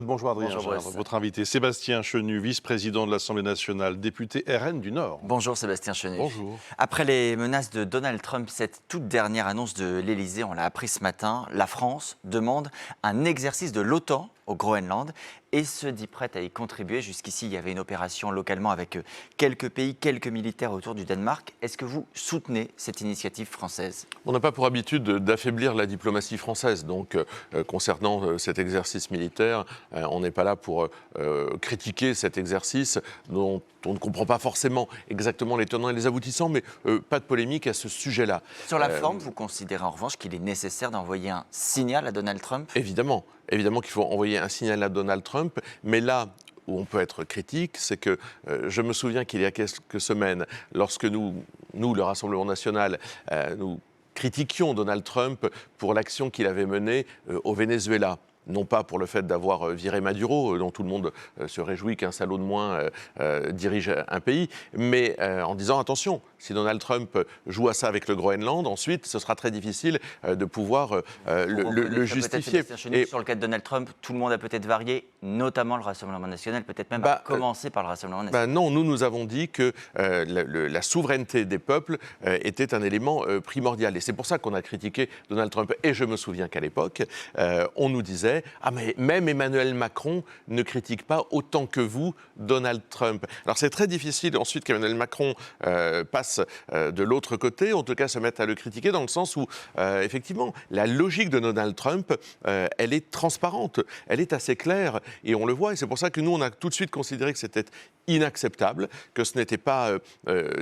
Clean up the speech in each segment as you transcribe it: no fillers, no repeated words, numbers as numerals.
Bonjour Adrien Bonjour Gérard. Boris. Votre invité Sébastien Chenu, vice-président de l'Assemblée nationale, député RN du Nord. Bonjour Sébastien Chenu. Bonjour. Après les menaces de Donald Trump, cette toute dernière annonce de l'Elysée, on l'a appris ce matin, la France demande un exercice de l'OTAN au Groenland et se dit prête à y contribuer. Jusqu'ici, il y avait une opération localement avec quelques pays, quelques militaires autour du Danemark. Est-ce que vous soutenez cette initiative française? On n'a pas pour habitude d'affaiblir la diplomatie française. Donc, concernant cet exercice militaire, on n'est pas là pour critiquer cet exercice dont on ne comprend pas forcément exactement les tenants et les aboutissants, mais pas de polémique à ce sujet-là. Sur la forme, vous considérez en revanche qu'il est nécessaire d'envoyer un signal à Donald Trump? Évidemment qu'il faut envoyer un signal à Donald Trump, mais là où on peut être critique, c'est que je me souviens qu'il y a quelques semaines, lorsque nous le Rassemblement national, nous critiquions Donald Trump pour l'action qu'il avait menée au Venezuela. Non pas pour le fait d'avoir viré Maduro, dont tout le monde se réjouit qu'un salaud de moins dirige un pays, mais en disant attention, si Donald Trump joue à ça avec le Groenland, ensuite ce sera très difficile de pouvoir le justifier. Et sur le cas de Donald Trump, tout le monde a peut-être varié, notamment le Rassemblement national, peut-être même à commencer par le Rassemblement national. Non, nous avons dit que la souveraineté des peuples était un élément primordial. Et c'est pour ça qu'on a critiqué Donald Trump. Et je me souviens qu'à l'époque, on nous disait « Ah, mais même Emmanuel Macron ne critique pas autant que vous Donald Trump ». Alors c'est très difficile ensuite qu'Emmanuel Macron passe de l'autre côté, en tout cas se mette à le critiquer, dans le sens où, effectivement, la logique de Donald Trump, elle est transparente, elle est assez claire, et on le voit. Et c'est pour ça que nous, on a tout de suite considéré que c'était inacceptable, que ce n'était pas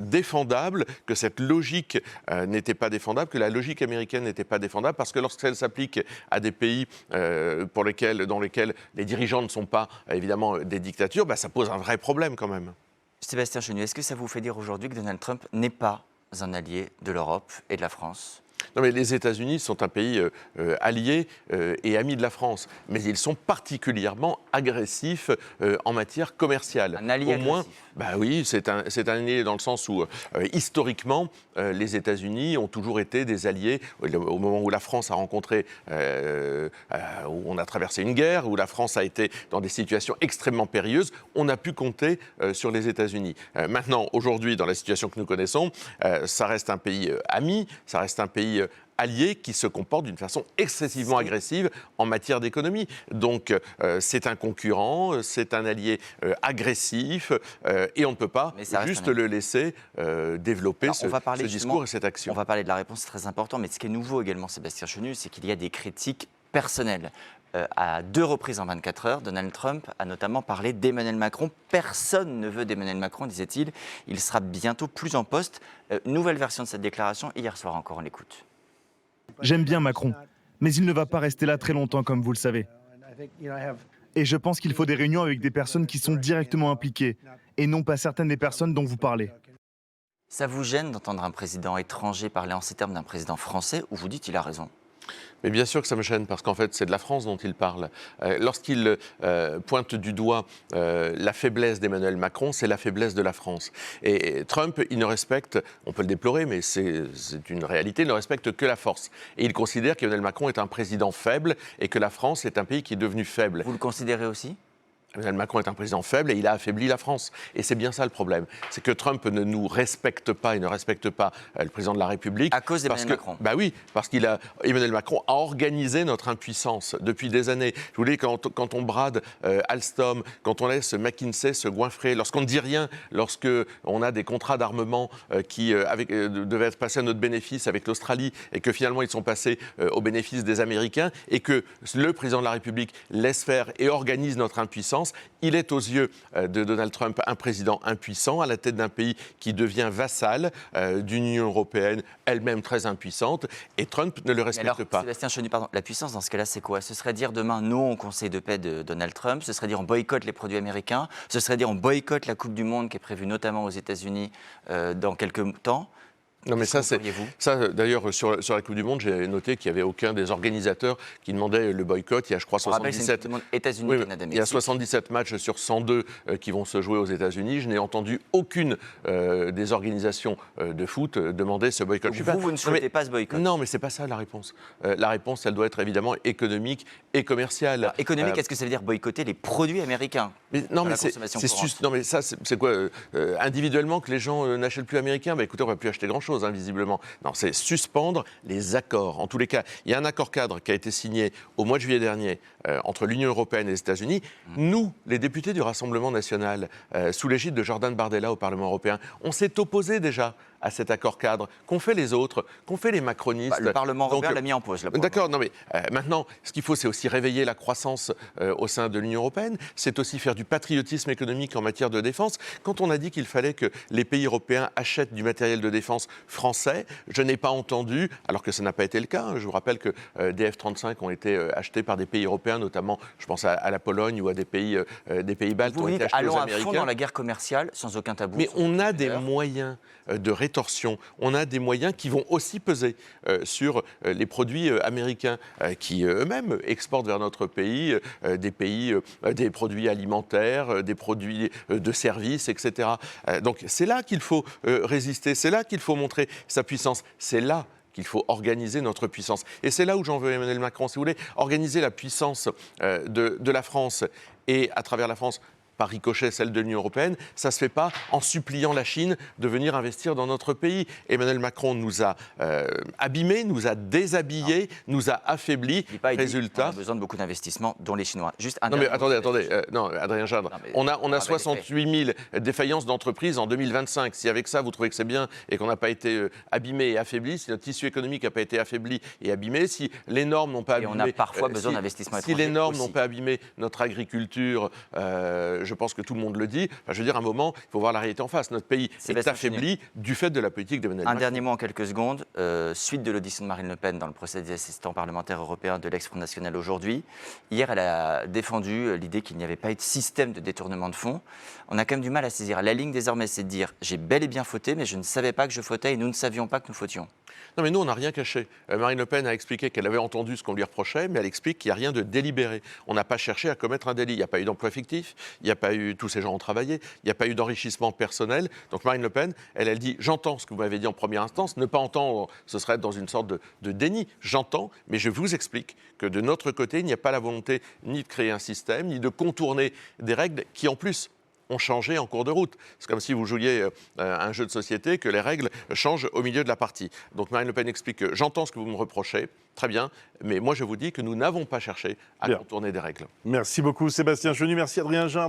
défendable, que cette logique n'était pas défendable, que la logique américaine n'était pas défendable, parce que lorsqu'elle s'applique à des pays dans lesquels les dirigeants ne sont pas évidemment des dictatures, ça pose un vrai problème quand même. Sébastien Chenu, est-ce que ça vous fait dire aujourd'hui que Donald Trump n'est pas un allié de l'Europe et de la France ? Non, mais les États-Unis sont un pays allié et ami de la France, mais ils sont particulièrement agressifs en matière commerciale. Un allié agressif. Oui, c'est un allié dans le sens où, historiquement, les États-Unis ont toujours été des alliés. Au moment où la France a rencontré, où on a traversé une guerre, où la France a été dans des situations extrêmement périlleuses, on a pu compter sur les États-Unis. Maintenant, aujourd'hui, dans la situation que nous connaissons, ça reste un pays ami, ça reste un pays allié qui se comporte d'une façon excessivement agressive en matière d'économie. Donc, c'est un concurrent, c'est un allié agressif, et on ne peut pas juste le laisser développer ce discours et cette action. On va parler de la réponse, c'est très important, mais ce qui est nouveau également, Sébastien Chenu, c'est qu'il y a des critiques personnelles. À 2 reprises en 24 heures, Donald Trump a notamment parlé d'Emmanuel Macron. Personne ne veut d'Emmanuel Macron, disait-il. Il sera bientôt plus en poste. Nouvelle version de cette déclaration, hier soir encore, on l'écoute. J'aime bien Macron, mais il ne va pas rester là très longtemps, comme vous le savez. Et je pense qu'il faut des réunions avec des personnes qui sont directement impliquées, et non pas certaines des personnes dont vous parlez. Ça vous gêne d'entendre un président étranger parler en ces termes d'un président français, ou vous dites qu'il a raison ? Mais bien sûr que ça me gêne, parce qu'en fait, c'est de la France dont il parle. Lorsqu'il pointe du doigt la faiblesse d'Emmanuel Macron, c'est la faiblesse de la France. Et Trump, il ne respecte, on peut le déplorer, mais c'est une réalité, il ne respecte que la force. Et il considère qu'Emmanuel Macron est un président faible et que la France est un pays qui est devenu faible. Vous le considérez aussi ? Emmanuel Macron est un président faible et il a affaibli la France. Et c'est bien ça le problème. C'est que Trump ne nous respecte pas, il ne respecte pas le président de la République. À cause d'Emmanuel Macron. Oui, parce Emmanuel Macron a organisé notre impuissance depuis des années. Je vous dis, quand on brade Alstom, quand on laisse McKinsey se goinfrer, lorsqu'on ne dit rien, lorsqu'on a des contrats d'armement qui devaient être passés à notre bénéfice avec l'Australie et que finalement ils sont passés au bénéfice des Américains et que le président de la République laisse faire et organise notre impuissance, il est aux yeux de Donald Trump un président impuissant à la tête d'un pays qui devient vassal d'une Union européenne elle-même très impuissante, et Trump ne le respecte pas. Sébastien Chenu, pardon, la puissance dans ce cas-là, c'est quoi? Ce serait dire demain non au Conseil de paix de Donald Trump, ce serait dire on boycotte les produits américains, ce serait dire on boycotte la Coupe du Monde qui est prévue notamment aux États-Unis dans quelques temps. Non, mais ça, Qu'oriez-vous d'ailleurs, sur la Coupe du Monde, j'ai noté qu'il n'y avait aucun des organisateurs qui demandait le boycott. Il y a, je crois, On rappelle que c'est une 77. Coupe du Monde États-Unis, Oui, Canada, il y a Mexique. 77 matchs sur 102 qui vont se jouer aux États-Unis. Je n'ai entendu aucune des organisations de foot demander ce boycott. Donc vous ne souhaitez pas ce boycott? Non, mais c'est pas ça la réponse. La réponse, elle doit être évidemment économique et commerciale. Alors, économique, est-ce que ça veut dire boycotter les produits américains? Mais, non, Dans mais la consommation courante. non, mais ça, c'est quoi individuellement que les gens n'achètent plus américain? Bah, écoutez, on ne va plus acheter grand-chose, hein, visiblement. Non, c'est suspendre les accords. En tous les cas, il y a un accord cadre qui a été signé au mois de juillet dernier entre l'Union européenne et les États-Unis. Nous, les députés du Rassemblement national, sous l'égide de Jordan Bardella au Parlement européen, on s'est opposé déjà à cet accord cadre qu'ont fait les autres, qu'ont fait les macronistes. Le Parlement européen l'a mis en pause. D'accord, non mais maintenant, ce qu'il faut, c'est aussi réveiller la croissance au sein de l'Union européenne. C'est aussi faire du patriotisme économique en matière de défense. Quand on a dit qu'il fallait que les pays européens achètent du matériel de défense français, je n'ai pas entendu, alors que ça n'a pas été le cas. Je vous rappelle que des F-35 ont été achetés par des pays européens, notamment, je pense à la Pologne ou à des pays baltes. Vous ont été dites, achetés allons aux à Américains. fond dans la guerre commerciale, sans aucun tabou. Mais on a des moyens de rétorsion, on a des moyens qui vont aussi peser sur les produits américains qui eux-mêmes exportent vers notre pays des produits alimentaires, des produits de services, etc. Donc c'est là qu'il faut résister, c'est là qu'il faut montrer sa puissance, c'est là qu'il faut organiser notre puissance. Et c'est là où j'en veux Emmanuel Macron, si vous voulez, organiser la puissance de la France et à travers la France, par ricochet celle de l'Union européenne, ça ne se fait pas en suppliant la Chine de venir investir dans notre pays. Emmanuel Macron nous a abîmés, nous a déshabillés, nous a affaiblis. Résultat... On a besoin de beaucoup d'investissements, dont les Chinois. Juste un non mais dernier attendez, non, Adrien Jadre, on a 68 000 défaillances d'entreprises en 2025. Si avec ça vous trouvez que c'est bien et qu'on n'a pas été abîmé et affaibli, si notre tissu économique n'a pas été affaibli et abîmé, si les normes n'ont pas abîmé... Et on a parfois besoin d'investissements étrangers. Si les normes aussi n'ont pas abîmé notre agriculture, je pense que tout le monde le dit. Enfin, je veux dire, à un moment, il faut voir la réalité en face. Notre pays est affaibli du fait de la politique d'Emmanuel Macron. Un dernier mot en quelques secondes. Suite de l'audition de Marine Le Pen dans le procès des assistants parlementaires européens de l'ex-Front National aujourd'hui. Hier, elle a défendu l'idée qu'il n'y avait pas eu de système de détournement de fonds. On a quand même du mal à saisir. La ligne désormais, c'est de dire j'ai bel et bien fauté, mais je ne savais pas que je fautais et nous ne savions pas que nous fautions. Non, mais nous, on n'a rien caché. Marine Le Pen a expliqué qu'elle avait entendu ce qu'on lui reprochait, mais elle explique qu'il n'y a rien de délibéré. On n'a pas cherché à commettre un délit. Il n'y a pas eu d'emploi fictif, il n'y a pas eu... Tous ces gens ont travaillé, il n'y a pas eu d'enrichissement personnel. Donc Marine Le Pen, elle dit « J'entends ce que vous m'avez dit en première instance. Ne pas entendre, ce serait être dans une sorte de déni. J'entends, mais je vous explique que de notre côté, il n'y a pas la volonté ni de créer un système, ni de contourner des règles qui, en plus, ont changé en cours de route. C'est comme si vous jouiez à un jeu de société, que les règles changent au milieu de la partie. Donc Marine Le Pen explique que j'entends ce que vous me reprochez, très bien, mais moi je vous dis que nous n'avons pas cherché à contourner des règles. Merci beaucoup Sébastien Chenu, merci Adrien Gindre.